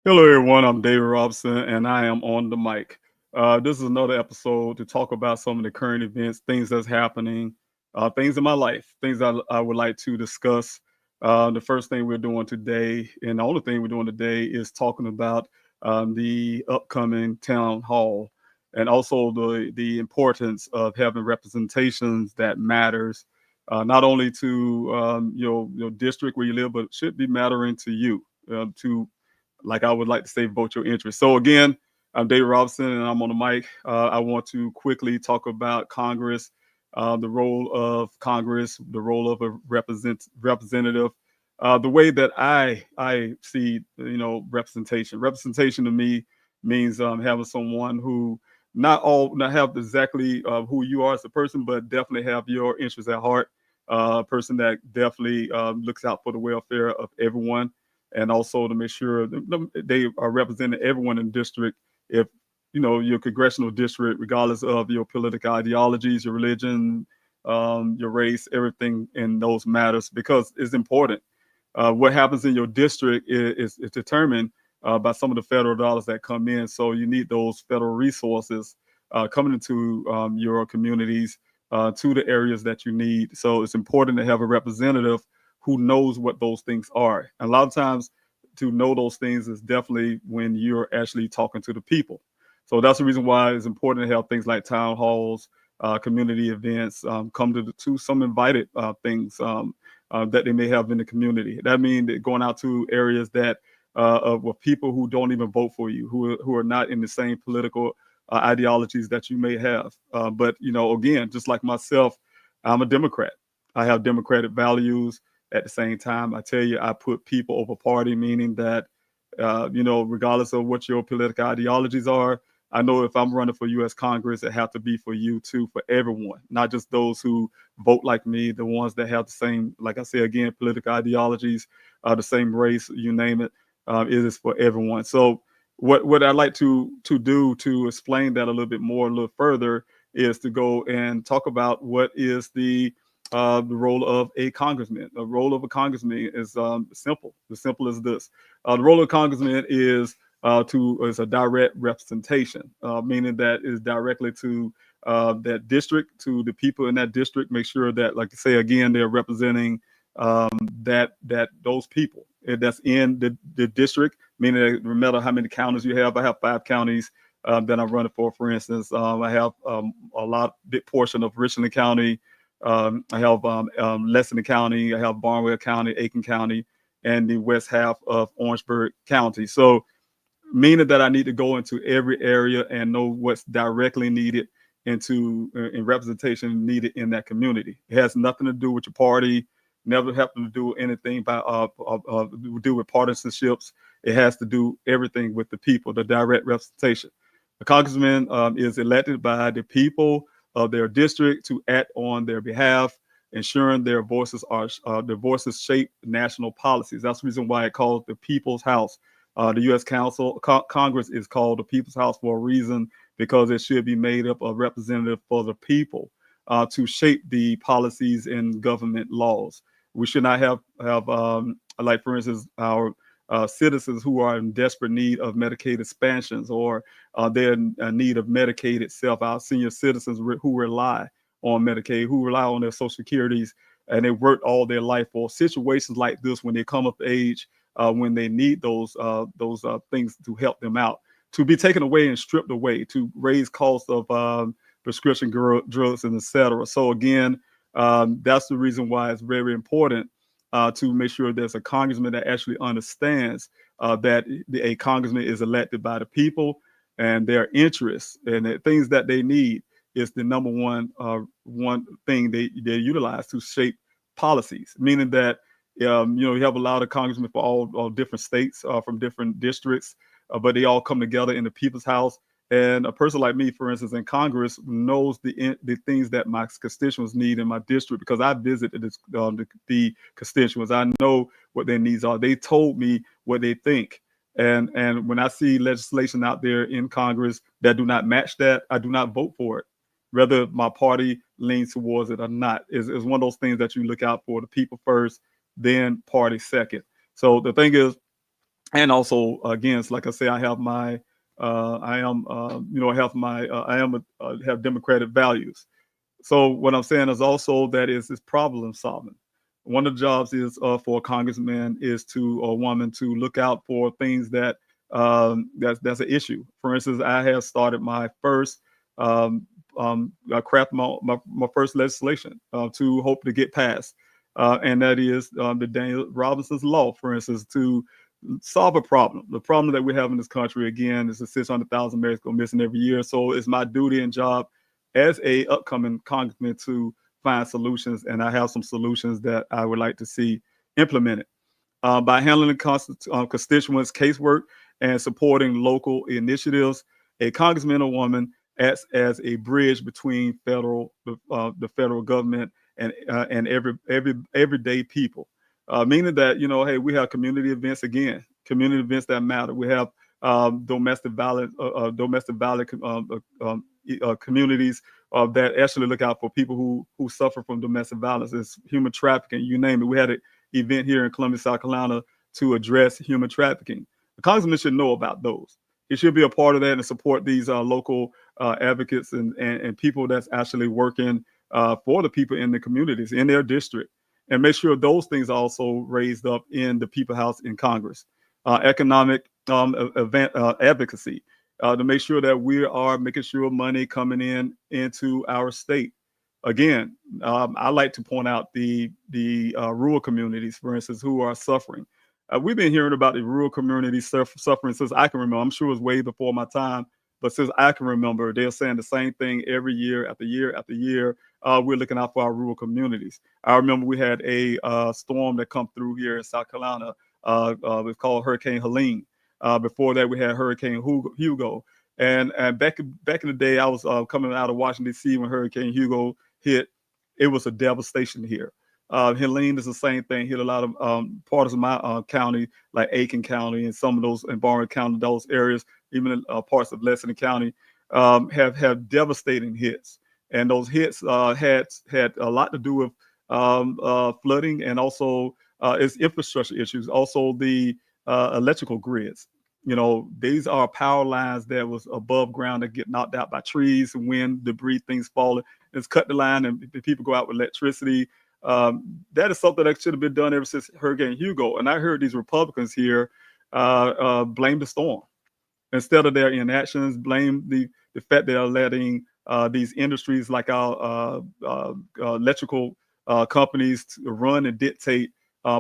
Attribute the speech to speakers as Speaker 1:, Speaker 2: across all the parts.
Speaker 1: Hello, everyone. I'm David Robson, and I am on the mic. This is another episode to talk about some of the current events, things that's happening, things in my life, things I would like to discuss. The first thing we're doing today, and the only thing we're doing today, is talking about the upcoming town hall, and also the importance of having representations that matters, not only to your district where you live, but should be mattering to you. To like I would like to say, vote your interest. So again, I'm Dave Robinson, and I'm on the mic. I want to quickly talk about Congress, the role of Congress, the role of a representative, the way that I see representation. Representation to me means having someone who not have exactly who you are as a person, but definitely have your interests at heart. A person that definitely looks out for the welfare of everyone, and also to make sure they are representing everyone in the district. If your congressional district, regardless of your political ideologies, your religion, your race, everything in those matters, because it's important. What happens in your district is determined by some of the federal dollars that come in. So you need those federal resources coming into your communities, to the areas that you need. So it's important to have a representative who knows what those things are. And a lot of times, to know those things is definitely when you're actually talking to the people. So that's the reason why it's important to have things like town halls, community events, come to some invited things that they may have in the community. That means that going out to areas that with people who don't even vote for you, who are not in the same political ideologies that you may have. But again, just like myself, I'm a Democrat. I have democratic values. At the same time, I tell you, I put people over party, meaning that, regardless of what your political ideologies are, I know if I'm running for U.S. Congress, it have to be for you too, for everyone, not just those who vote like me, the ones that have the same, like I say again, political ideologies, the same race, you name it. It is for everyone. So what I'd like to do to explain that a little bit more, a little further, is to go and talk about what is the role of a congressman. The role of a congressman is simple. As simple as this. The role of a congressman is a direct representation, meaning that is directly to that district, to the people in that district. Make sure that, like I say again, they're representing that those people that's in the district. Meaning that no matter how many counties you have, I have 5 counties that I'm running for. For instance, I have big portion of Richland County. I have Lexington County, I have Barnwell County, Aiken County, and the west half of Orangeburg County. So, meaning that I need to go into every area and know what's directly needed in representation needed in that community. It has nothing to do with your party, never having to do anything by do with partisanships. It has to do everything with the people, the direct representation. The congressman is elected by the people of their district to act on their behalf, ensuring their voices shape national policies. That's the reason why it called the People's House. The U.S. Congress is called the People's House for a reason, because it should be made up of representatives for the people to shape the policies and government laws. We should not have like, for instance, our citizens who are in desperate need of Medicaid expansions, or they're in need of Medicaid itself. Our senior citizens who rely on Medicaid, who rely on their Social Securities, and they worked all their life for situations like this when they come of age, when they need those things to help them out, to be taken away and stripped away, to raise costs of prescription drugs and etc. So again, that's the reason why it's very important to make sure there's a congressman that actually understands that a congressman is elected by the people, and their interests and the things that they need is the number one thing they utilize to shape policies. Meaning that you have a lot of congressmen for all different states, from different districts, but they all come together in the People's House. And a person like me, for instance, in Congress, knows the things that my constituents need in my district, because I visited the constituents. I know what their needs are. They told me what they think. And when I see legislation out there in Congress that do not match that, I do not vote for it, whether my party leans towards it or not. Is one of those things that you look out for: the people first, then party second. So the thing is, And also, again, it's like I say, I have my, I am, I have my, I am, have democratic values. So what I'm saying is also that is problem solving. One of the jobs is for a congressman is to a woman to look out for things that that's an issue. For instance, I have started my first craft my first legislation to hope to get passed, and that is the Daniel Robinson's law, for instance, to solve a problem. The problem that we have in this country, again, is the 600,000 Americans go missing every year. So it's my duty and job as a upcoming congressman to find solutions, and I have some solutions that I would like to see implemented by handling constituents' casework and supporting local initiatives. A congressman or woman acts as a bridge between the federal government and everyday people, meaning that hey, we have community events again, community events that matter. We have domestic violence communities that actually look out for people who suffer from domestic violence. It's human trafficking, you name it. We had an event here in Columbia, South Carolina, to address human trafficking. The congressman should know about those. He should be a part of that and support these local advocates and people that's actually working for the people in the communities in their district, and make sure those things are also raised up in the People House in Congress. Economic event advocacy, to make sure that we are making sure money coming into our state. Again, I like to point out the rural communities, for instance, who are suffering. We've been hearing about the rural communities suffering since I can remember. I'm sure it was way before my time, but since I can remember, they're saying the same thing every year after year after year. We're looking out for our rural communities. I remember we had a storm that come through here in South Carolina. It's called Hurricane Helene. Before that, we had Hurricane Hugo. And back in the day, I was coming out of Washington, D.C. when Hurricane Hugo hit. It was a devastation here. Helene is the same thing, hit a lot of parts of my county, like Aiken County and some of those in Barnwell County, those areas, even in parts of Lexington County, have devastating hits. And those hits had a lot to do with flooding, and also its infrastructure issues, also the electrical grids. These are power lines that was above ground that get knocked out by trees, wind, debris, things falling. It's cut the line, and people go out with electricity. That is something that should have been done ever since Hurricane Hugo. And I heard these Republicans here blame the storm instead of their inactions, blame the fact they are letting these industries like our electrical companies to run and dictate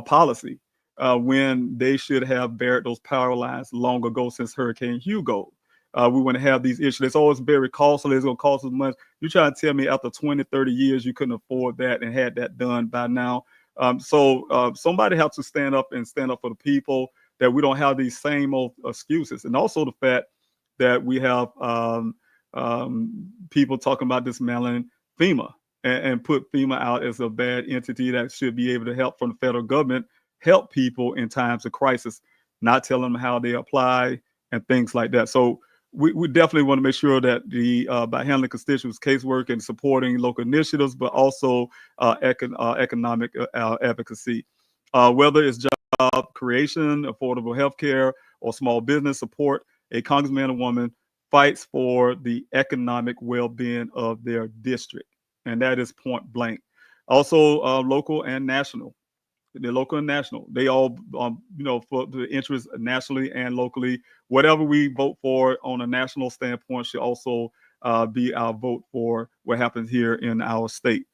Speaker 1: policy when they should have buried those power lines long ago since Hurricane Hugo. We want to have these issues. It's always very costly. It's going to cost us much. You try to tell me after 20, 30 years, you couldn't afford that and had that done by now. So somebody has to stand up for the people, that we don't have these same old excuses. And also the fact that we have people talking about dismantling FEMA and put FEMA out as a bad entity that should be able to help from the federal government, help people in times of crisis, not telling them how they apply and things like that. So we definitely want to make sure that by handling constituents' casework and supporting local initiatives, but also economic advocacy, whether it's job creation, affordable health care, or small business support, a congressman or woman fights for the economic well-being of their district. And that is point blank. Also, local and national. The local and national, they all, for the interests nationally and locally. Whatever we vote for on a national standpoint should also be our vote for what happens here in our state.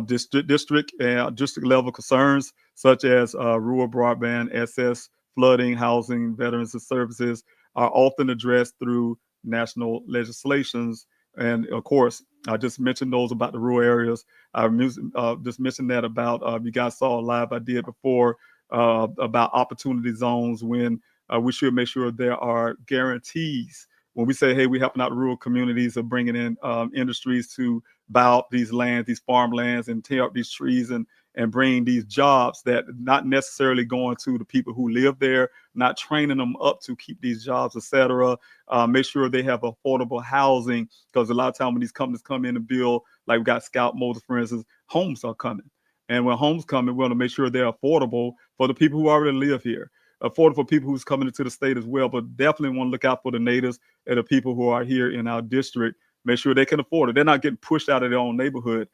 Speaker 1: District level concerns such as rural broadband, access, flooding, housing, veterans and services are often addressed through national legislations. And of course, I just mentioned those about the rural areas. I just mentioned that about, you guys saw a live I did before about opportunity zones, when we should make sure there are guarantees. When we say, hey, we helping out rural communities of bringing in industries to buy up these lands, these farmlands, and tear up these trees and bring these jobs that not necessarily going to the people who live there, not training them up to keep these jobs, etc. Make sure they have affordable housing, because a lot of times when these companies come in and build, like we got Scout Motors, for instance, homes are coming. And when homes come, we want to make sure they're affordable for the people who already live here. affordable for people who's coming into the state as well. But definitely want to look out for the natives and the people who are here in our district. Make sure they can afford it. They're not getting pushed out of their own neighborhood,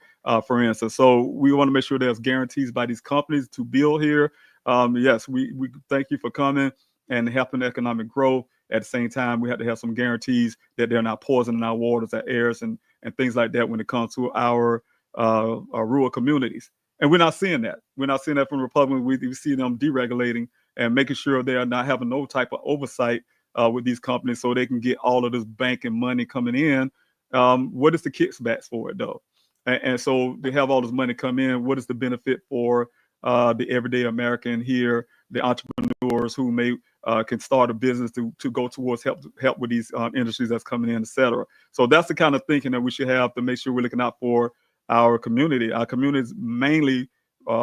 Speaker 1: for instance. So we want to make sure there's guarantees by these companies to build here. Yes, we thank you for coming and helping economic growth. At the same time, we have to have some guarantees that they're not poisoning our waters, our airs, and things like that when it comes to our rural communities. And we're not seeing that. We're not seeing that from Republicans. We see them deregulating and making sure they are not having no type of oversight with these companies so they can get all of this banking money coming in. What is the kickbacks for it, though? And so they have all this money come in. What is the benefit for the everyday American here, the entrepreneurs who may can start a business to go towards help with these industries that's coming in, et cetera. So that's the kind of thinking that we should have to make sure we're looking out for our community. Our community is mainly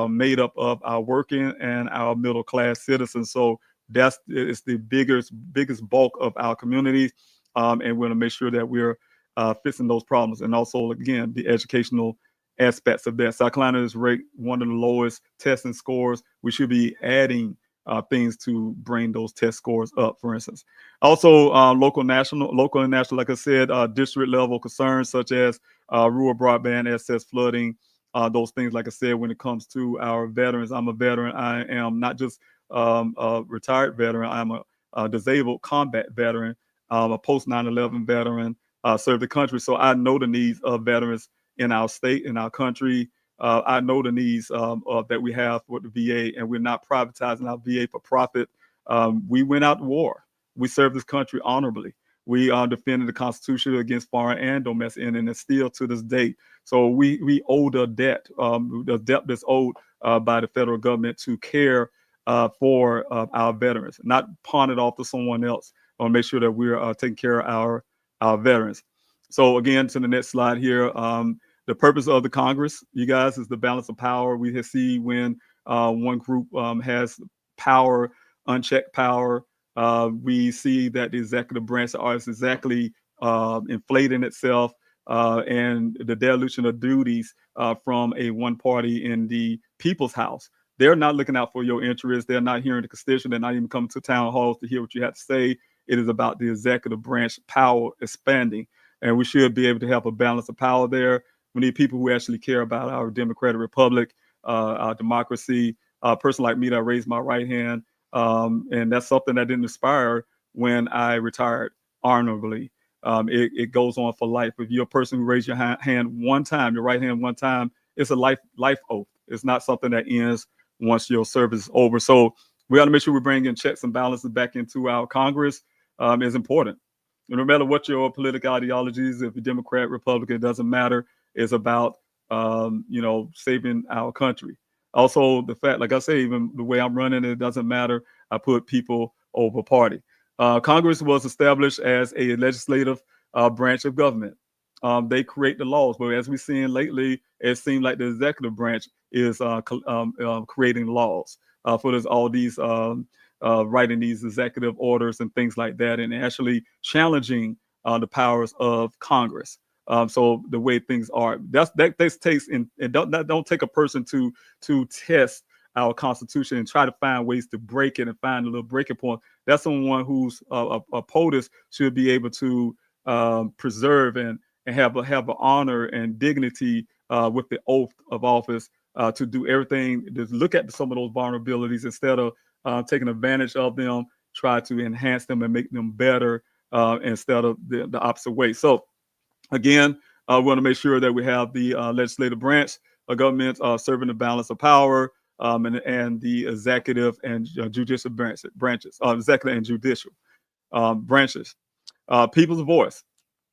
Speaker 1: made up of our working and our middle class citizens. So it's the biggest bulk of our community, and we want to make sure that we're fixing those problems. And also, again, the educational aspects of that. South Carolina is ranked one of the lowest testing scores. We should be adding things to bring those test scores up, for instance. Also, local and national, like I said, district level concerns such as rural broadband access, flooding, those things, like I said, when it comes to our veterans. I'm a veteran. I am not just a retired veteran. I'm a disabled combat veteran, a post 9/11 veteran, served the country. So I know the needs of veterans in our state, in our country. I know the needs that we have with the VA, and we're not privatizing our VA for profit. We went out to war. We served this country honorably. We defended the Constitution against foreign and domestic, and it's still to this day. So we owe the debt that's owed by the federal government to care for our veterans, not pawn it off to someone else. I want to make sure that we're taking care of our veterans. So again, to the next slide here. The purpose of the Congress, you guys, is the balance of power. We see when one group has power, unchecked power, we see that the executive branch is exactly inflating itself and the dilution of duties from a one party in the people's house. They're not looking out for your interests. They're not hearing the constitution. They're not even coming to town halls to hear what you have to say. It is about the executive branch power expanding. And we should be able to have a balance of power there. We need people who actually care about our democratic republic, our democracy. A person like me that raised my right hand. And that's something that didn't inspire when I retired honorably. It goes on for life. If you're a person who raised your hand one time, your right hand one time, it's a life oath. It's not something that ends once your service is over. So we got to make sure we bring in checks and balances back into our Congress. Is important. And no matter what your political ideologies, if you're Democrat, Republican, it doesn't matter. It's about saving our country. Also, the fact, like I say, even the way I'm running, it doesn't matter. I put people over party. Congress was established as a legislative branch of government. They create the laws, but as we've seen lately, it seems like the executive branch is creating laws for all these writing these executive orders and things like that, and actually challenging the powers of Congress. So the way things are, that takes in, and don't take a person to test our Constitution and try to find ways to break it and find a little breaking point. That's someone who's a POTUS should be able to preserve and have an honor and dignity with the oath of office to do everything, to look at some of those vulnerabilities instead of taking advantage of them, try to enhance them and make them better instead of the opposite way. So again, we want to make sure that we have the legislative branch of government serving the balance of power and the executive and judicial branches, executive and judicial branches. People's voice.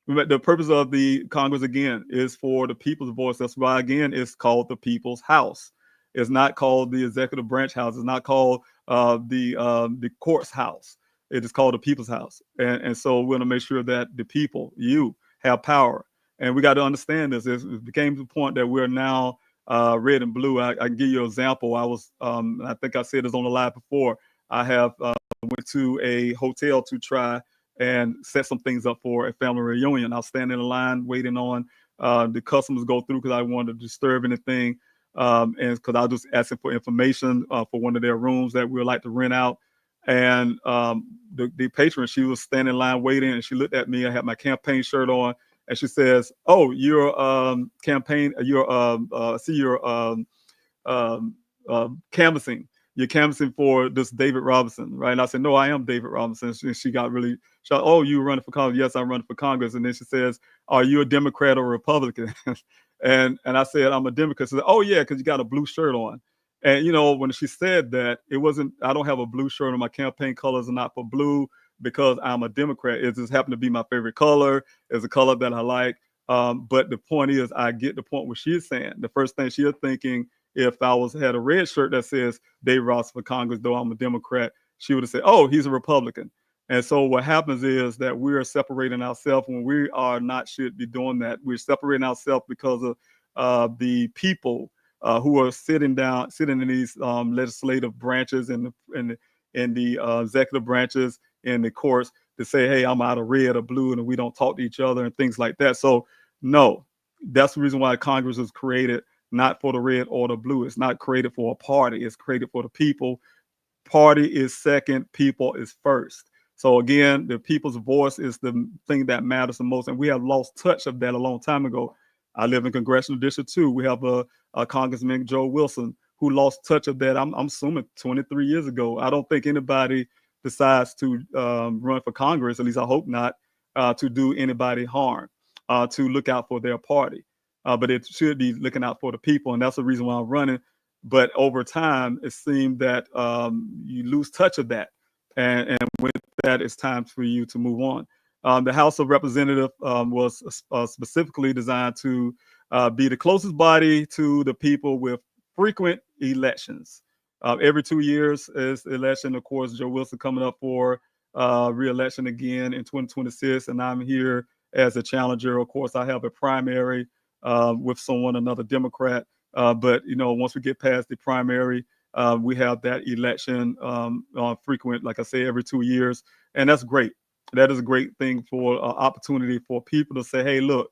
Speaker 1: The purpose of the Congress, again, is for the people's voice. That's why, again, it's called the People's House. It's not called the executive branch house. It's not called the court's house. It is called the People's House. And so we want to make sure that the people, you, have power. And we got to understand this. It became to the point that we're now red and blue. I can give you an example. I think I said this on the live before. I have went to a hotel to try and set some things up for a family reunion. I was standing in line waiting on the customers go through because I wanted to disturb anything. And because I was just asking for information for one of their rooms that we would like to rent out. And the patron, she was standing in line waiting, and she looked at me. I had my campaign shirt on, and she says, "Oh, you're campaign. You're see, you're um, canvassing. You're canvassing for this David Robinson, right?" And I said, "No, I am David Robinson." She got really shocked. "Oh, you running for Congress?" "Yes, I'm running for Congress." And then she says, "Are you a Democrat or Republican?" and I said, "I'm a Democrat." She said, "Oh yeah, because you got a blue shirt on." And when she said that, it wasn't. I don't have a blue shirt on. My campaign colors are not for blue because I'm a Democrat. It just happened to be my favorite color. It's a color that I like. But the point is, I get the point what she's saying. The first thing she's thinking, if I had a red shirt that says Dave Ross for Congress, though I'm a Democrat, she would have said, "Oh, he's a Republican." And so what happens is that we are separating ourselves when we are not should be doing that. We're separating ourselves because of the people who are sitting in these legislative branches and the executive branches in the courts to say, "Hey, I'm out of red or blue, and we don't talk to each other," and things like that. So no, that's the reason why Congress was created, not for the red or the blue. It's not created for a party. It's created for the people. Party is second, people is first. So again, the people's voice is the thing that matters the most, and we have lost touch of that a long time ago. I live in Congressional District 2. We have a Congressman, Joe Wilson, who lost touch of that. I'm assuming 23 years ago. I don't think anybody decides to run for Congress, at least I hope not, to do anybody harm, to look out for their party. But it should be looking out for the people, and that's the reason why I'm running. But over time, it seemed that you lose touch of that, and with that, it's time for you to move on. The House of Representatives was specifically designed to be the closest body to the people with frequent elections. Every 2 years is the election. Of course, Joe Wilson coming up for re-election again in 2026, and I'm here as a challenger. Of course, I have a primary with another Democrat. But once we get past the primary, we have that election frequent, like I say, every 2 years, and that's great. That is a great thing for opportunity for people to say, "Hey, look,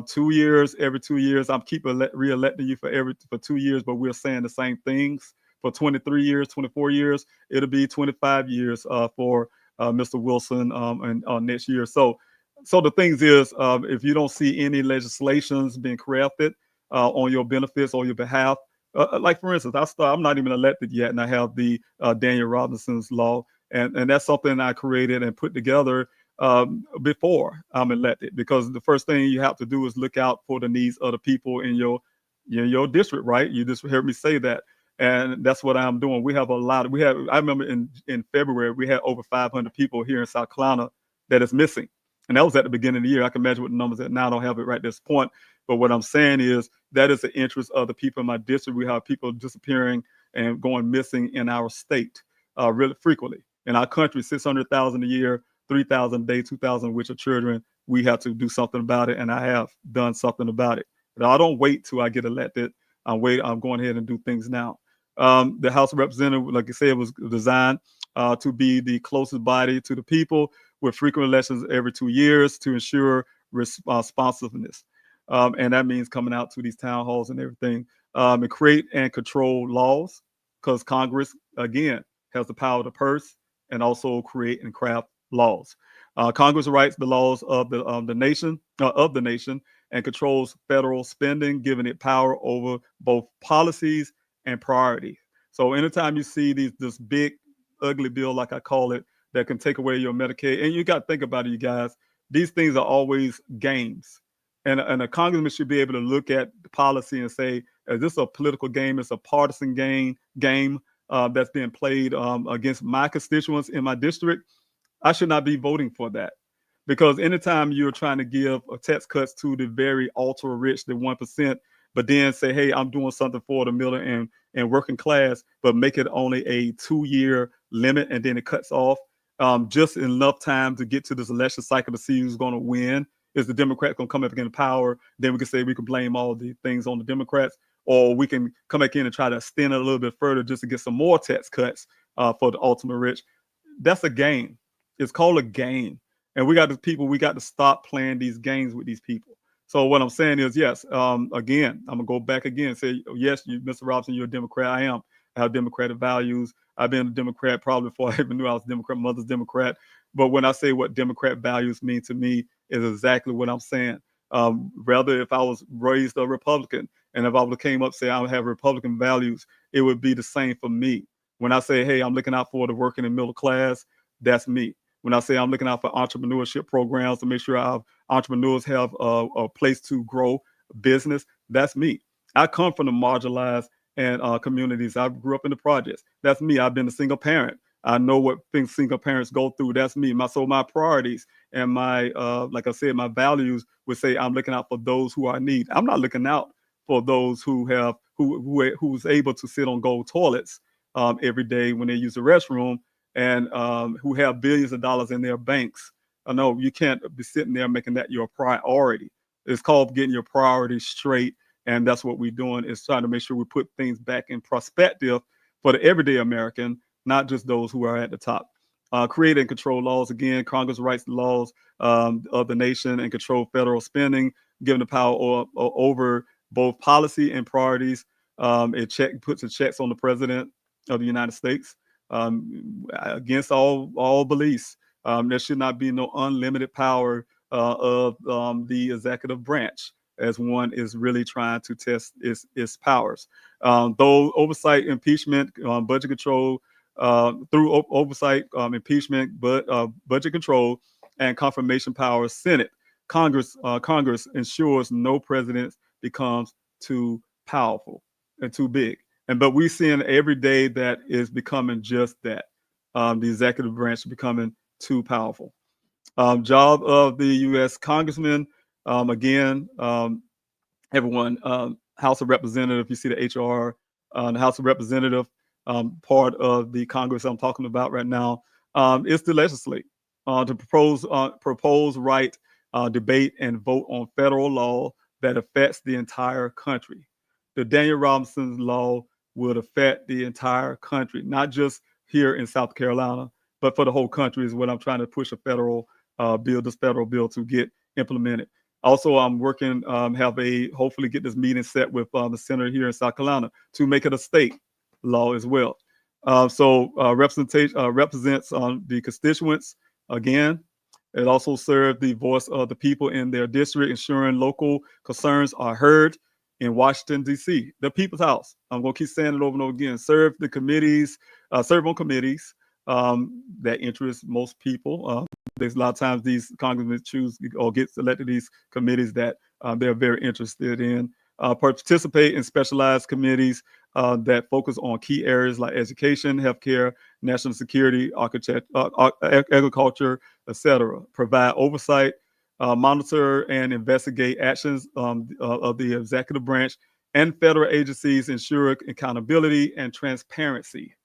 Speaker 1: 2 years, every 2 years, I'm keeping re-electing you for 2 years, but we're saying the same things for 23 years, 24 years. It'll be 25 years for Mr. Wilson and next year." So the things is, if you don't see any legislations being crafted on your benefits or your behalf, like for instance, I'm not even elected yet, and I have the Daniel Robinson's law, and that's something I created and put together before I'm elected, because the first thing you have to do is look out for the needs of the people in your district, right? You just heard me say that, and that's what I'm doing. We have a lot. I remember in February we had over 500 people here in South Carolina that is missing. And that was at the beginning of the year. I can imagine what the numbers are now. I don't have it right at this point. But what I'm saying is that is the interest of the people in my district. We have people disappearing and going missing in our state really frequently. In our country, 600,000 a year, 3,000 a day, 2,000 which are children. We have to do something about it, and I have done something about it. But I don't wait till I get elected. I'm going ahead and do things now. The House of Representatives, like I said, was designed to be the closest body to the people, with frequent elections every 2 years to ensure responsiveness. And that means coming out to these town halls and everything, and create and control laws, because Congress, again, has the power to purse and also create and craft laws. Congress writes the laws of the nation, and controls federal spending, giving it power over both policies and priorities. So anytime you see this big ugly bill, like I call it, that can take away your Medicaid. And you got to think about it, you guys. These things are always games. And a congressman should be able to look at the policy and say, is this a political game? It's a partisan game that's being played against my constituents in my district. I should not be voting for that. Because anytime you're trying to give tax cuts to the very ultra rich, the 1%, but then say, "Hey, I'm doing something for the middle and working class," but make it only a 2-year limit, and then it cuts off just enough time to get to this election cycle to see who's going to win. Is the Democrats going to come up against power? Then we can say we can blame all the things on the Democrats, or we can come back in and try to extend it a little bit further just to get some more tax cuts for the ultimate rich. That's a game. It's called a game. And we got to stop playing these games with these people. So what I'm saying is, yes, again, I'm going to go back again and say, yes, Mr. Robinson, you're a Democrat. I am. I have democratic values. I've been a Democrat probably before I even knew I was a Democrat. Mother's Democrat. But when I say what Democrat values mean to me is exactly what I'm saying. Rather, if I was raised a Republican and if I would have came up say I would have Republican values, it would be the same for me. When I say, hey, I'm looking out for the working and middle class, that's me. When I say I'm looking out for entrepreneurship programs to make sure our entrepreneurs have a place to grow business, that's me. I come from the marginalized and communities. I grew up in the projects. That's me. I've been a single parent. I know what things single parents go through. That's me. My priorities and my like I said, my values would say I'm looking out for those who are in need. I'm not looking out for those who's able to sit on gold toilets every day when they use the restroom and who have billions of dollars in their banks. No, you can't be sitting there making that your priority. It's called getting your priorities straight. And that's what we're doing is trying to make sure we put things back in perspective for the everyday American, not just those who are at the top. Create and control laws. Again, Congress writes the laws of the nation and control federal spending, given the power over both policy and priorities. It puts the checks on the president of the United States against all beliefs. There should not be no unlimited power of the executive branch as one is really trying to test its powers. Though oversight, impeachment, budget control, through oversight, impeachment, but budget control and confirmation powers, Senate, Congress ensures no president becomes too powerful and too big. But we're seeing every day that is becoming just that. The executive branch is becoming too powerful. Job of the U.S. Congressman, again, everyone, House of Representative, you see the HR, the House of Representative, part of the Congress I'm talking about right now, is to legislate, to propose, write, debate, and vote on federal law that affects the entire country. The Daniel Robinson law would affect the entire country, not just here in South Carolina, but for the whole country is what I'm trying to push a federal this federal bill to get implemented. Also, I'm working, hopefully get this meeting set with the senator here in South Carolina to make it a state law as well. Represents the constituents. Again, it also serves the voice of the people in their district, ensuring local concerns are heard in Washington, D.C., the people's house. I'm going to keep saying it over and over again. Serve on committees that interest most people. There's a lot of times these congressmen choose or get selected these committees that they're very interested in. Participate in specialized committees that focus on key areas like education, healthcare, national security, agriculture, etc. Provide oversight, monitor and investigate actions of the executive branch and federal agencies, ensure accountability and transparency.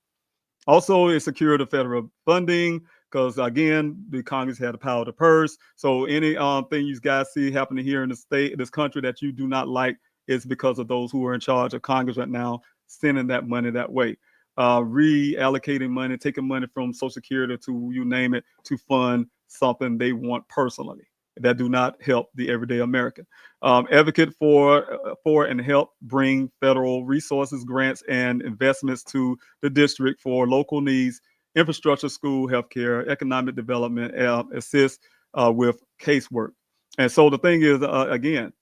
Speaker 1: Also, it secured the federal funding because, again, the Congress had the power to purse. So any thing you guys see happening here in this country that you do not like is because of those who are in charge of Congress right now, sending that money that way. Reallocating money, taking money from Social Security to you name it, to fund something they want personally that do not help the everyday American. Advocate for and help bring federal resources, grants, and investments to the district for local needs, infrastructure, school, healthcare, economic development, assist with casework. And so the thing is, again,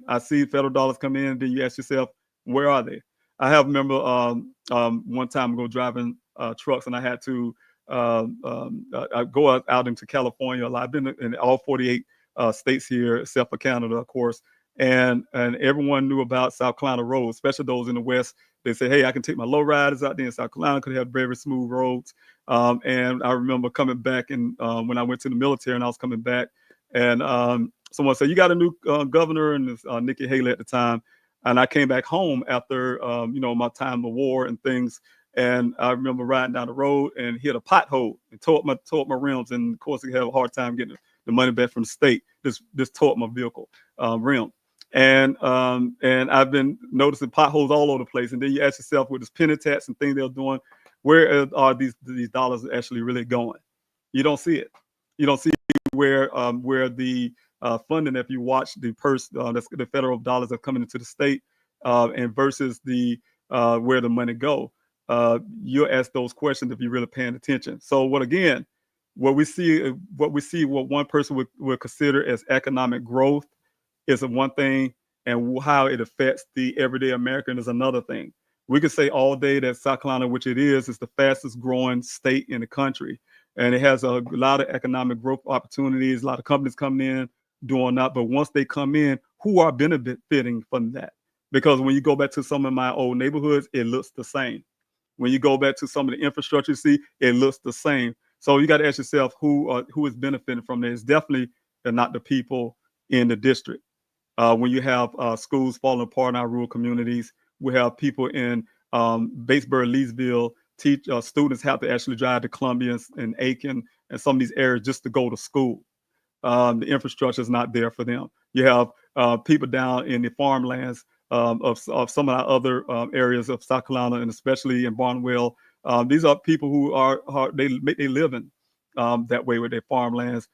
Speaker 1: I see federal dollars come in, then you ask yourself, where are they? I remember one time ago driving trucks, and I had to I go out into California a lot. I've been in all 48 states here, except for Canada, of course. And everyone knew about South Carolina roads, especially those in the West. They say, hey, I can take my low riders out there in South Carolina because they have very smooth roads. And I remember coming back and when I went to the military and I was coming back, and someone said, you got a new governor, and it's Nikki Haley at the time. And I came back home after, my time of war and things. And I remember riding down the road and hit a pothole and tore up my rims. And of course, I had a hard time getting the money back from the state. Just tore up my vehicle rim. And I've been noticing potholes all over the place. And then you ask yourself, with this penny tax and things they're doing, where are these dollars actually really going? You don't see it. You don't see where the funding, if you watch the that's the federal dollars are coming into the state, and versus the where the money go. you'll ask those questions if you're really paying attention. So what one person would consider as economic growth is one thing, and how it affects the everyday American is another thing. We could say all day that South Carolina, which it is the fastest growing state in the country, and it has a lot of economic growth opportunities, a lot of companies coming in doing that. But once they come in, who are benefiting from that? Because when you go back to some of my old neighborhoods, it looks the same. When you go back to some of the infrastructure you see, it looks the same. So you got to ask yourself who is benefiting from this. It's definitely not the people in the district. When you have schools falling apart in our rural communities, we have people in Batesburg, Leesville. Students have to actually drive to Columbia and Aiken and some of these areas just to go to school. The infrastructure is not there for them. You have people down in the farmlands of some of our other areas of South Carolina, and especially in Barnwell. These are people who they make a living that way with their farmlands,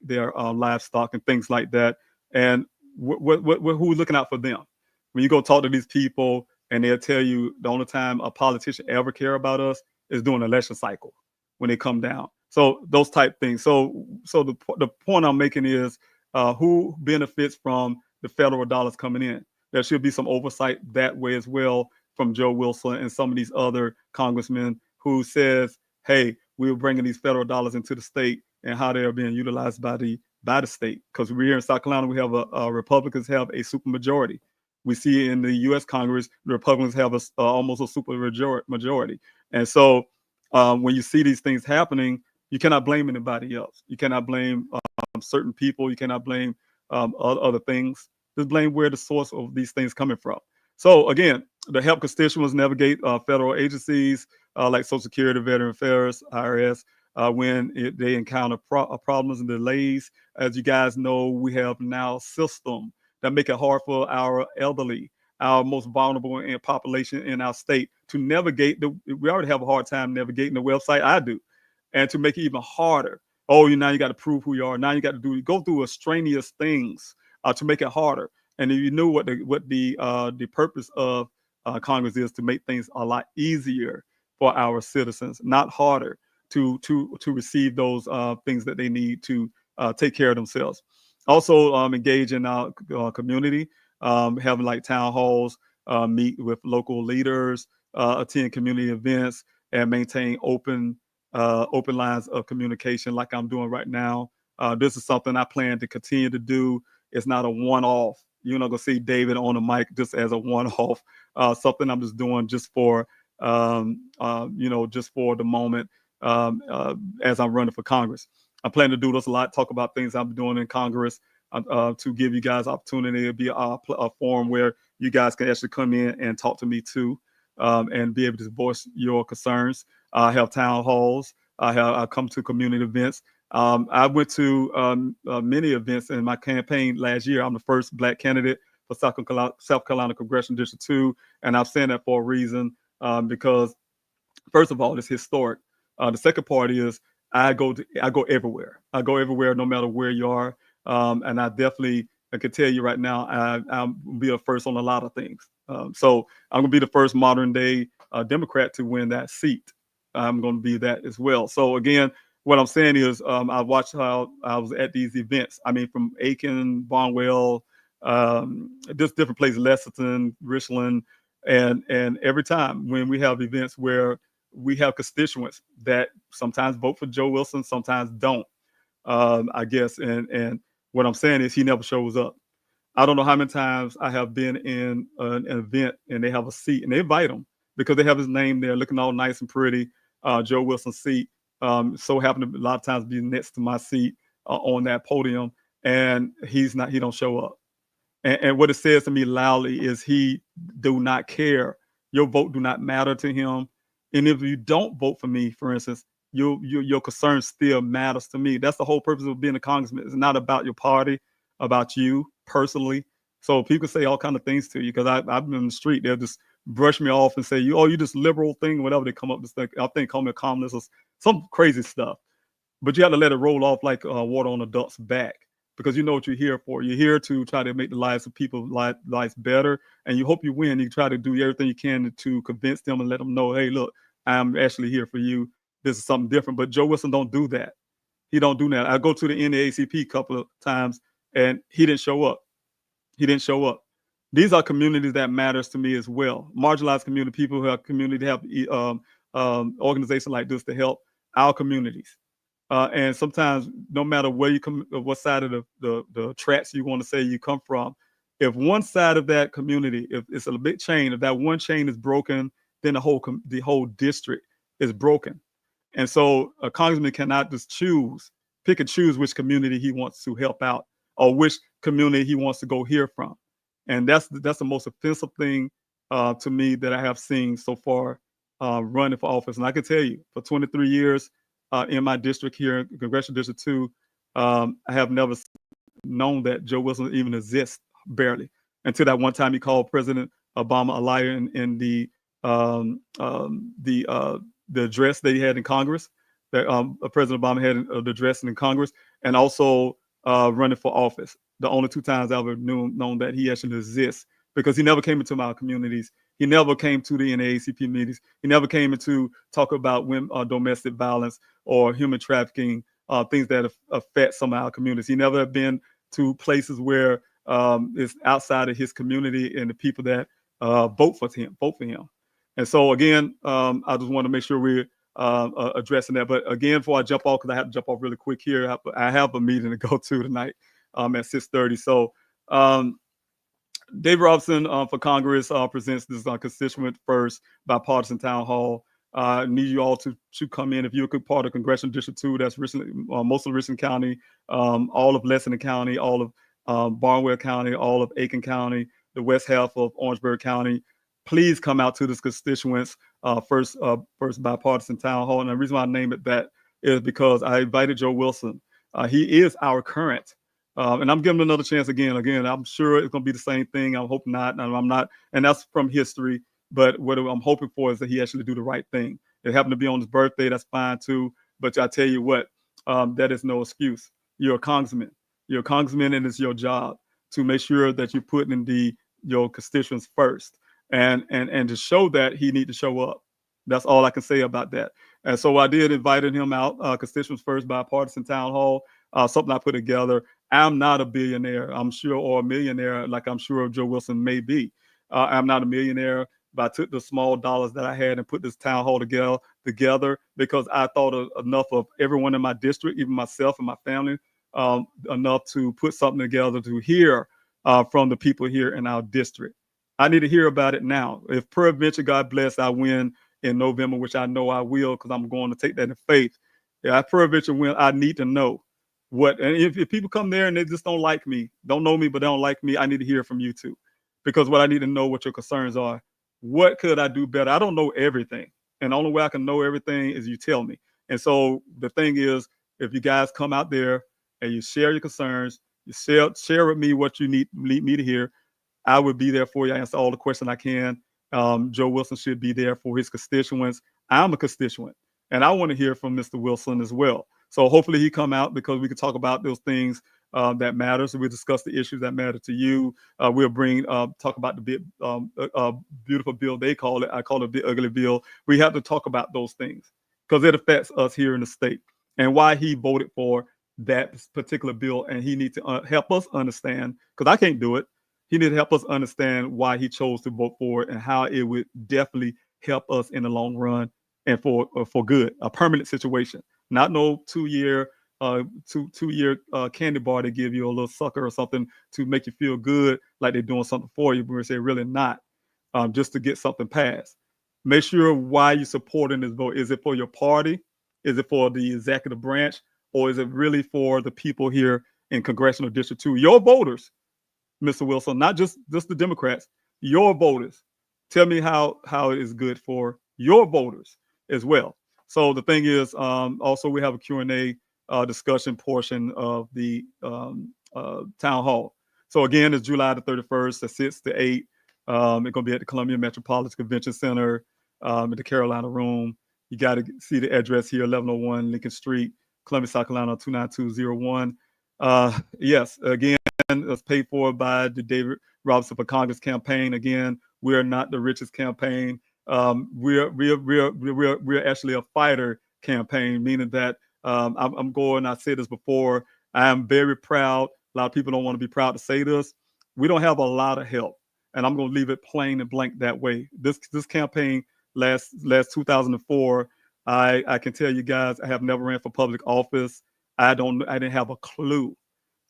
Speaker 1: their livestock and things like that. And who's looking out for them? When you go talk to these people, and they'll tell you the only time a politician ever care about us is during the election cycle when they come down. So those type things. So the point I'm making is who benefits from the federal dollars coming in. There should be some oversight that way as well from Joe Wilson and some of these other congressmen who says, hey, we're bringing these federal dollars into the state and how they are being utilized by the state. Because we're here in South Carolina, we have Republicans have a supermajority. We see in the US Congress, the Republicans have almost a super majority. And so when you see these things happening, you cannot blame anybody else. You cannot blame certain people. You cannot blame other things. Just blame where the source of these things coming from. So again, to help constituents navigate federal agencies like Social Security, Veteran Affairs, IRS, when they encounter problems and delays. As you guys know, we have now a system that make it hard for our elderly, our most vulnerable population in our state to navigate. We already have a hard time navigating the website. I do. And to make it even harder. Oh, now you got to prove who you are. Now you got to go through extraneous things to make it harder. And if you knew what the purpose of Congress is, to make things a lot easier for our citizens, not harder, to receive those things that they need to take care of themselves. Also, engage in our community, having like town halls, meet with local leaders, attend community events, and maintain open lines of communication like I'm doing right now. This is something I plan to continue to do. It's not a one-off. You're not gonna see David on the mic just as a one-off. Something I'm just doing just for just for the moment as I'm running for Congress. I plan to do this a lot. Talk about things I'm doing in Congress to give you guys opportunity to be a forum where you guys can actually come in and talk to me too, and be able to voice your concerns. I have town halls. I come to community events. I went to many events in my campaign last year. I'm the first Black candidate for South Carolina Congressional District 2, and I'm saying that for a reason, because first of all, it's historic. The second part is I go everywhere. I go everywhere, no matter where you are, and I can tell you right now, I'll be a first on a lot of things. So I'm gonna be the first modern day Democrat to win that seat. I'm going to be that as well. So again, what I'm saying is I watched how I was at these events. I mean, from Aiken, Barnwell, just different places, Lexington, Richland, and every time when we have events where we have constituents that sometimes vote for Joe Wilson, sometimes don't, I guess. And what I'm saying is he never shows up. I don't know how many times I have been in an event and they have a seat and they invite him because they have his name there looking all nice and pretty. Joe Wilson's seat so happened to a lot of times be next to my seat on that podium, and he don't show up. And what it says to me loudly is he do not care. Your vote do not matter to him. And if you don't vote for me, for instance, your concern still matters to me. That's the whole purpose of being a congressman. It's not about your party, about you personally. So people say all kind of things to you because I've been in the street. They'll just brush me off and say, you just liberal thing, whatever they come up with. I think call me a communist or some crazy stuff. But you have to let it roll off like water on a duck's back. because you know what you're here for. You're here to try to make the lives of people lives better, and you hope you win. You try to do everything you can to convince them and let them know, hey, look, I'm actually here for you. This is something different. But Joe Wilson don't do that. He don't do that. I go to the NAACP a couple of times, and he didn't show up. He didn't show up. These are communities that matters to me as well. Marginalized community, people who have community help, organizations like this to help our communities. And sometimes, no matter where you come, what side of the tracks you want to say you come from, if one side of that community, if it's a big chain, if that one chain is broken, then the whole district is broken. And so a congressman cannot just pick and choose which community he wants to help out or which community he wants to go hear from. And that's the most offensive thing to me that I have seen so far running for office. And I can tell you, for 23 years in my district here, Congressional District 2, I have never known that Joe Wilson even exists, barely, until that one time he called President Obama a liar in the address that he had in Congress, that President Obama had the address in Congress, and also running for office. The only two times I ever known that he actually exists, because he never came into my communities. He never came to the NAACP meetings. He never came into talk about women, domestic violence or human trafficking, things that affect some of our communities. He never been to places where it's outside of his community and the people that vote for him. And so again, I just want to make sure we're addressing that. But again, before I jump off, because I have to jump off really quick here, I have a meeting to go to tonight at 6:30. So David Robinson for Congress presents this Constituent First Bipartisan Town Hall. I need you all to come in. If you're a part of Congressional District 2, that's Richland, most of Richland County, all of Lexington County, all of Barnwell County, all of Aiken County, the west half of Orangeburg County. Please come out to this Constituents first Bipartisan Town Hall. And the reason why I name it that is because I invited Joe Wilson. He is our current. And I'm giving him another chance again. I'm sure it's going to be the same thing. I hope not. And I'm not. And that's from history. But what I'm hoping for is that he actually do the right thing. It happened to be on his birthday. That's fine, too. But I tell you what, that is no excuse. You're a congressman. You're a congressman, and it's your job to make sure that you're putting your constituents first. And to show that, he need to show up. That's all I can say about that. And so I did invite him out, Constituents First Bipartisan Town Hall, something I put together. I'm not a billionaire, I'm sure, or a millionaire, like I'm sure Joe Wilson may be. I'm not a millionaire, but I took the small dollars that I had and put this town hall together because I thought enough of everyone in my district, even myself and my family, enough to put something together to hear from the people here in our district. I need to hear about it now. If peradventure, God bless, I win in November, which I know I will, because I'm going to take that in faith. Yeah, I peradventure win, I need to know what, and if people come there and they just don't like me, don't know me, but they don't like me, I need to hear from you too. Because what I need to know what your concerns are. What could I do better? I don't know everything. And the only way I can know everything is you tell me. And so the thing is, if you guys come out there and you share your concerns, you share with me what you need me to hear, I would be there for you. I answer all the questions I can. Joe Wilson should be there for his constituents. I'm a constituent, and I want to hear from Mr. Wilson as well. So hopefully he come out, because we can talk about those things that matter. So we'll discuss the issues that matter to you. We'll talk about the beautiful bill, they call it. I call it the ugly bill. We have to talk about those things because it affects us here in the state, and why he voted for that particular bill. And he needs to help us understand, because I can't do it. He needs to help us understand why he chose to vote for it and how it would definitely help us in the long run and for good, a permanent situation, not no 2-year candy bar to give you a little sucker or something to make you feel good like they're doing something for you, but they're really not, just to get something passed. Make sure why you're supporting this vote. Is it for your party? Is it for the executive branch? Or is it really for the people here in Congressional District 2? Your voters, Mr. Wilson, not just the Democrats, your voters. Tell me how it is good for your voters as well. So the thing is, also we have a Q&A discussion portion of the town hall. So again, it's July the 31st at 6 to 8. It's going to be at the Columbia Metropolitan Convention Center in the Carolina Room. You got to see the address here, 1101 Lincoln Street, Columbia, South Carolina, 29201. Yes, again, it's paid for by the David Robinson for Congress campaign. Again, we are not the richest campaign. We're actually a fighter campaign, meaning that I'm going. I said this before. I am very proud. A lot of people don't want to be proud to say this. We don't have a lot of help, and I'm going to leave it plain and blank that way. This campaign last 2004. I can tell you guys, I have never ran for public office. I didn't have a clue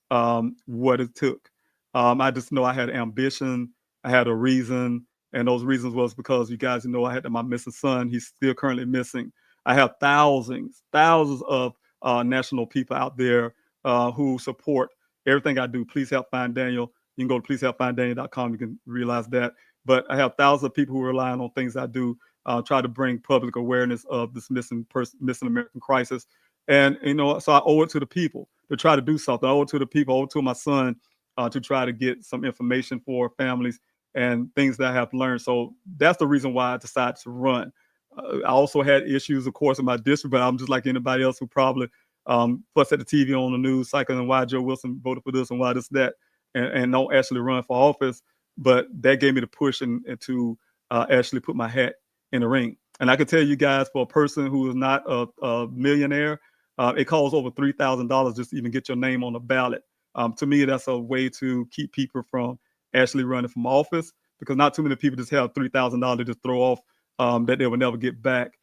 Speaker 1: what it took. I just know I had ambition, I had a reason, and those reasons was because you guys know I had my missing son. He's still currently missing. I have thousands of national people out there who support everything I do. Please help find Daniel. You can go to pleasehelpfinddaniel.com. You can realize that. But I have thousands of people who are relying on things I do, try to bring public awareness of this missing American crisis. And so I owe it to the people to try to do something. I owe it to the people, I owe it to my son to try to get some information for families and things that I have learned. So that's the reason why I decided to run. I also had issues, of course, in my district, but I'm just like anybody else who probably fuss at the TV on the news cycle and why Joe Wilson voted for this and why this, that, and don't actually run for office. But that gave me the push and to actually put my hat in the ring. And I can tell you guys, for a person who is not a millionaire, it costs over $3,000 just to even get your name on the ballot. To me, that's a way to keep people from actually running from office, because not too many people just have $3,000 to just throw off that they will never get back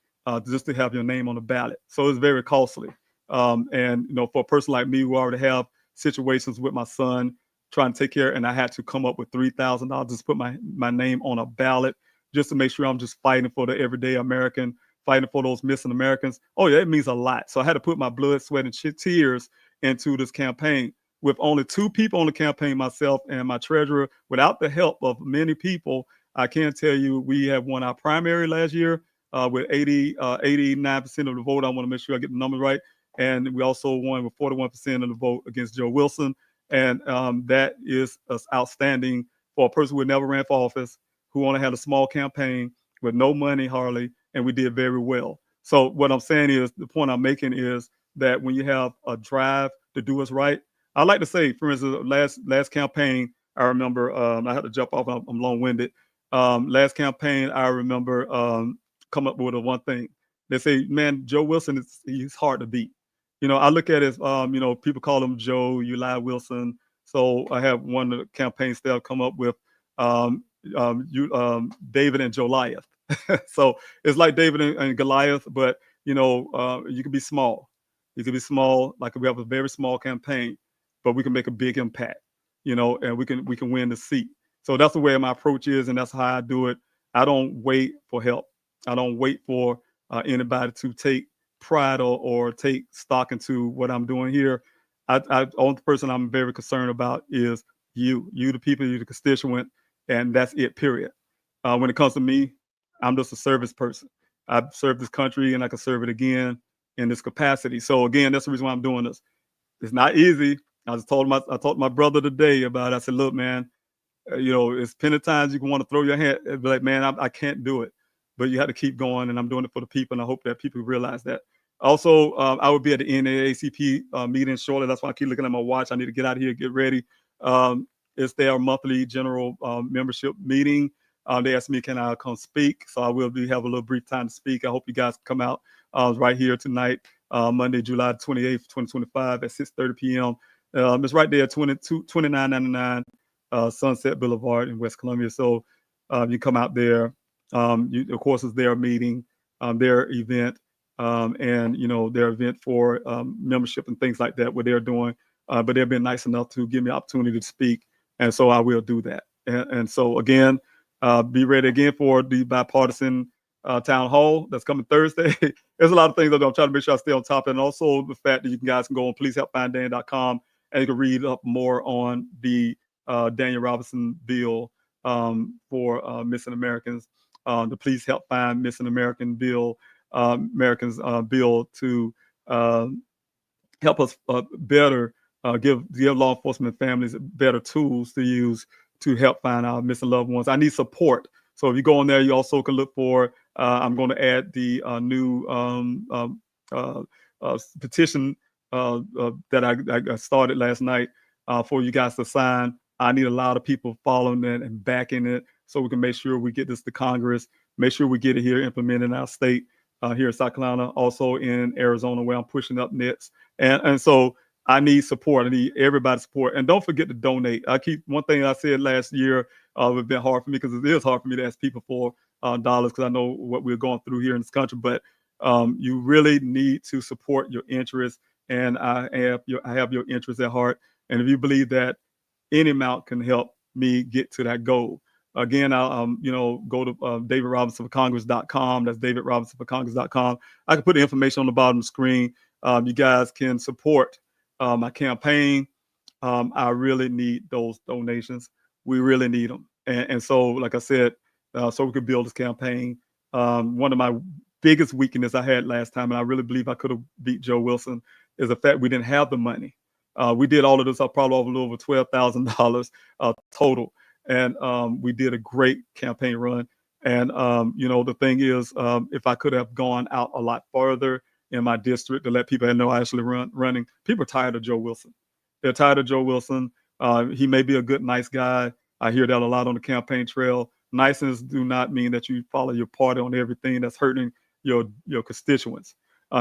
Speaker 1: just to have your name on the ballot. So it's very costly. And for a person like me who already have situations with my son trying to take care, and I had to come up with $3,000 just put my name on a ballot just to make sure I'm just fighting for the everyday American, fighting for those missing Americans. Oh yeah, it means a lot. So I had to put my blood, sweat, and tears into this campaign with only 2 people on the campaign, myself and my treasurer. Without the help of many people, I can tell you we have won our primary last year with 89% of the vote. I want to make sure I get the numbers right. And we also won with 41% of the vote against Joe Wilson. And that is outstanding for a person who never ran for office, who only had a small campaign with no money hardly, and we did very well. So what I'm saying is, the point I'm making is that when you have a drive to do what's right, I like to say, for instance, last campaign, I remember I had to jump off. I'm long-winded. Last campaign, I remember come up with one thing. They say, man, Joe Wilson he's hard to beat. I look at it as people call him Joe, Eli Wilson. So I have one of the campaign staff come up with David and Goliath. So it's like David and Goliath, but you can be small. You can be small, like we have a very small campaign, but we can make a big impact, and we can win the seat. So that's the way my approach is, and that's how I do it. I don't wait for help. I don't wait for anybody to take pride or take stock into what I'm doing here. The only person I'm very concerned about is you, the people, you, the constituent, and that's it, period. When it comes to me, I'm just a service person. I've served this country and I can serve it again in this capacity. So again, that's the reason why I'm doing this. It's not easy. I told my brother today about it. I said, look, man, it's plenty of times you can want to throw your hand, be like, man, I can't do it. But you have to keep going, and I'm doing it for the people, and I hope that people realize that. Also, I will be at the NAACP meeting shortly. That's why I keep looking at my watch. I need to get out of here, get ready. It's their monthly general membership meeting. They asked me, can I come speak? So I will have a little brief time to speak. I hope you guys come out right here tonight, Monday, July 28th, 2025 at 6:30 p.m. It's right there, 2999 Sunset Boulevard in West Columbia. So you come out there. Of course, it's their meeting, their event, and their event for membership and things like that, what they're doing. But they've been nice enough to give me opportunity to speak, and so I will do that. And so again, be ready again for the Bipartisan Town Hall that's coming Thursday. There's a lot of things that I'm trying to make sure I stay on top of, and also the fact that you guys can go on pleasehelpfinddaniel.com and you can read up more on the Daniel Robinson bill for missing Americans. The Please Help Find Missing American bill, Americans bill to help us better give law enforcement families better tools to use to help find our missing loved ones. I need support. So if you go on there, you also can look for, I'm going to add the new petition that I started last night for you guys to sign. I need a lot of people following it and backing it so we can make sure we get this to Congress, make sure we get it here implemented in our state, here in South Carolina, also in Arizona where I'm pushing up next. And so I need support. I need everybody's support. And don't forget to donate. One thing I said last year, it's been hard for me because it is hard for me to ask people for dollars because I know what we're going through here in this country. But you really need to support your interests, and I have your interests at heart. And if you believe that any amount can help me get to that goal. Again, I'll go to davidrobinsonforcongress.com. That's davidrobinsonforcongress.com. I can put the information on the bottom of the screen. You guys can support my campaign. I really need those donations. We really need them. And so, like I said, so we could build this campaign. One of my biggest weakness I had last time, and I really believe I could have beat Joe Wilson, is the fact we didn't have the money. We did all of this, probably over a little over $12,000 total. And we did a great campaign run. And, the thing is, if I could have gone out a lot further in my district to let people know I actually running, people are tired of Joe Wilson. They're tired of Joe Wilson. He may be a good, nice guy. I hear that a lot on the campaign trail. Niceness do not mean that you follow your party on everything that's hurting your constituents.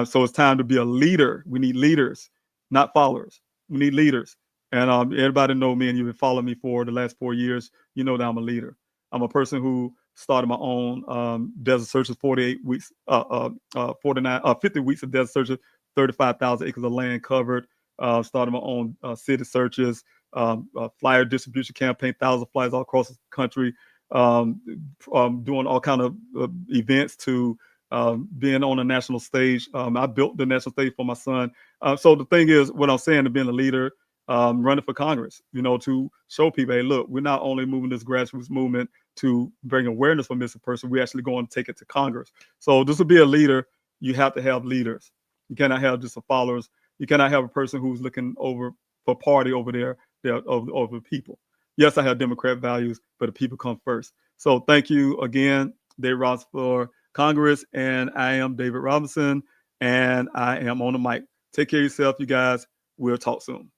Speaker 1: So it's time to be a leader. We need leaders, not followers. We need leaders. And everybody know me, and you've been following me for the last 4 years. You know that I'm a leader. I'm a person who started my own desert searches, 48 weeks, 50 weeks of desert searches, 35,000 acres of land covered. Started my own city searches, flyer distribution campaign, 1,000 flyers all across the country, doing all kind of events to being on a national stage. I built the national stage for my son. So the thing is, what I'm saying to being a leader, running for Congress, to show people, hey, look, we're not only moving this grassroots movement to bring awareness for missing persons, we're actually going to take it to Congress. So this will be a leader. You have to have leaders. You cannot have just followers. You cannot have a person who's looking over for party over there over people. Yes, I have Democrat values, but the people come first. So thank you again, David Robinson for Congress, and I am David Robinson, and I am on the mic. Take care of yourself, you guys. We'll talk soon.